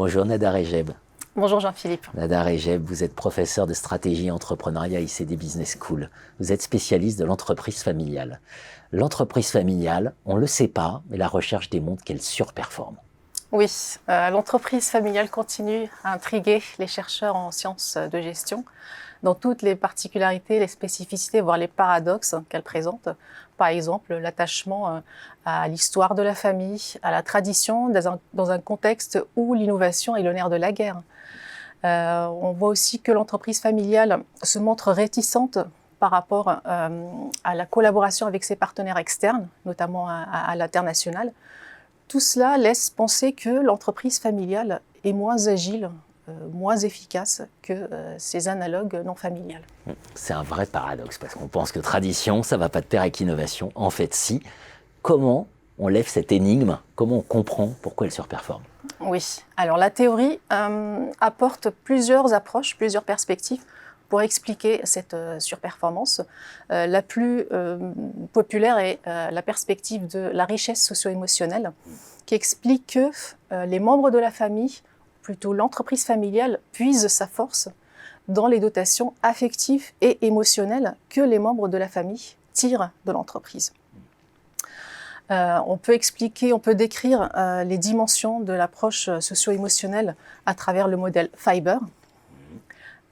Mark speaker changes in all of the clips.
Speaker 1: Bonjour Nada Rejeb.
Speaker 2: Bonjour Jean-Philippe.
Speaker 1: Nada Rejeb, vous êtes professeur de stratégie et entrepreneuriat ICD Business School. Vous êtes spécialiste de l'entreprise familiale. L'entreprise familiale, on ne le sait pas, mais la recherche démontre qu'elle surperforme.
Speaker 2: Oui, l'entreprise familiale continue à intriguer les chercheurs en sciences de gestion dans toutes les particularités, les spécificités, voire les paradoxes qu'elle présente. Par exemple, l'attachement à l'histoire de la famille, à la tradition, dans un contexte où l'innovation est le nerf de la guerre. On voit aussi que l'entreprise familiale se montre réticente par rapport à la collaboration avec ses partenaires externes, notamment à l'international. Tout cela laisse penser que l'entreprise familiale est moins agile, moins efficace que ses analogues non familiales.
Speaker 1: C'est un vrai paradoxe, parce qu'on pense que tradition, ça ne va pas de pair avec innovation. En fait, si. Comment on lève cette énigme? Comment on comprend pourquoi elle surperforme?
Speaker 2: Oui, alors la théorie apporte plusieurs approches, plusieurs perspectives pour expliquer cette surperformance. La plus populaire est la perspective de la richesse socio-émotionnelle, qui explique que les membres de la famille, plutôt l'entreprise familiale, puise sa force dans les dotations affectives et émotionnelles que les membres de la famille tirent de l'entreprise. On peut décrire les dimensions de l'approche socio-émotionnelle à travers le modèle Fiber.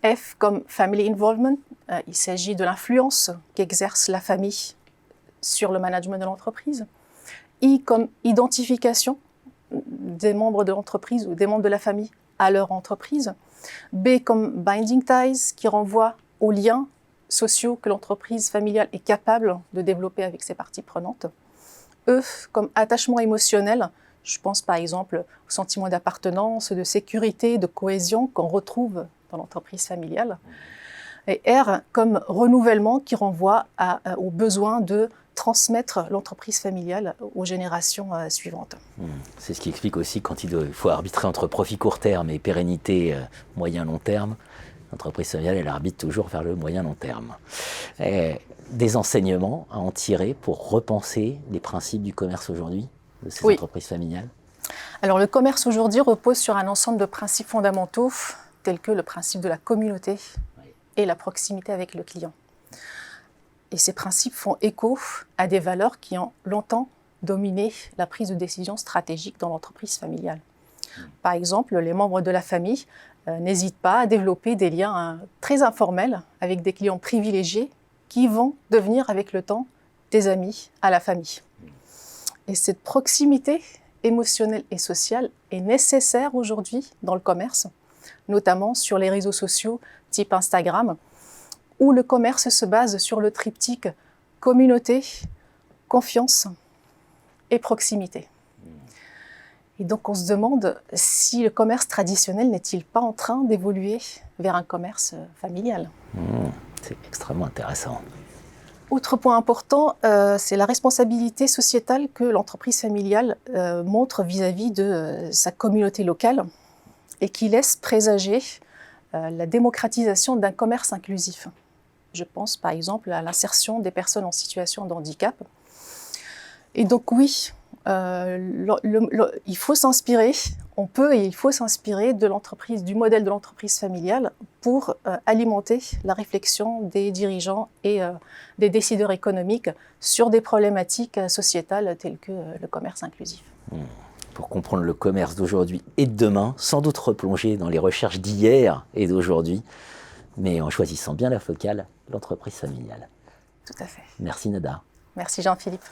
Speaker 2: F comme Family Involvement, il s'agit de l'influence qu'exerce la famille sur le management de l'entreprise. I comme identification des membres de l'entreprise ou des membres de la famille à leur entreprise. B comme Binding Ties, qui renvoie aux liens sociaux que l'entreprise familiale est capable de développer avec ses parties prenantes. E comme attachement émotionnel, je pense par exemple au sentiment d'appartenance, de sécurité, de cohésion qu'on retrouve dans l'entreprise familiale. Et R comme renouvellement, qui renvoie au besoin de transmettre l'entreprise familiale aux générations suivantes.
Speaker 1: C'est ce qui explique aussi quand il faut arbitrer entre profit court terme et pérennité moyen-long terme. L'entreprise familiale, elle arbitre toujours vers le moyen-long terme. Des enseignements à en tirer pour repenser les principes du commerce aujourd'hui, de ces entreprises familiales?
Speaker 2: Alors le commerce aujourd'hui repose sur un ensemble de principes fondamentaux, tels que le principe de la communauté et la proximité avec le client. Et ces principes font écho à des valeurs qui ont longtemps dominé la prise de décision stratégique dans l'entreprise familiale. Par exemple, les membres de la famille n'hésitent pas à développer des liens très informels avec des clients privilégiés qui vont devenir avec le temps des amis à la famille. Et cette proximité émotionnelle et sociale est nécessaire aujourd'hui dans le commerce, notamment sur les réseaux sociaux type Instagram, où le commerce se base sur le triptyque communauté, confiance et proximité. Et donc on se demande si le commerce traditionnel n'est-il pas en train d'évoluer vers un commerce familial.
Speaker 1: C'est extrêmement intéressant.
Speaker 2: Autre point important, c'est la responsabilité sociétale que l'entreprise familiale montre vis-à-vis de sa communauté locale et qui laisse présager la démocratisation d'un commerce inclusif. Je pense par exemple à l'insertion des personnes en situation de handicap. Et donc oui, il faut s'inspirer, on peut et il faut s'inspirer de l'entreprise, du modèle de l'entreprise familiale pour alimenter la réflexion des dirigeants et des décideurs économiques sur des problématiques sociétales telles que le commerce inclusif.
Speaker 1: Pour comprendre le commerce d'aujourd'hui et de demain, sans doute replonger dans les recherches d'hier et d'aujourd'hui, mais en choisissant bien la focale, l'entreprise familiale.
Speaker 2: Tout à fait.
Speaker 1: Merci Nada.
Speaker 2: Merci Jean-Philippe.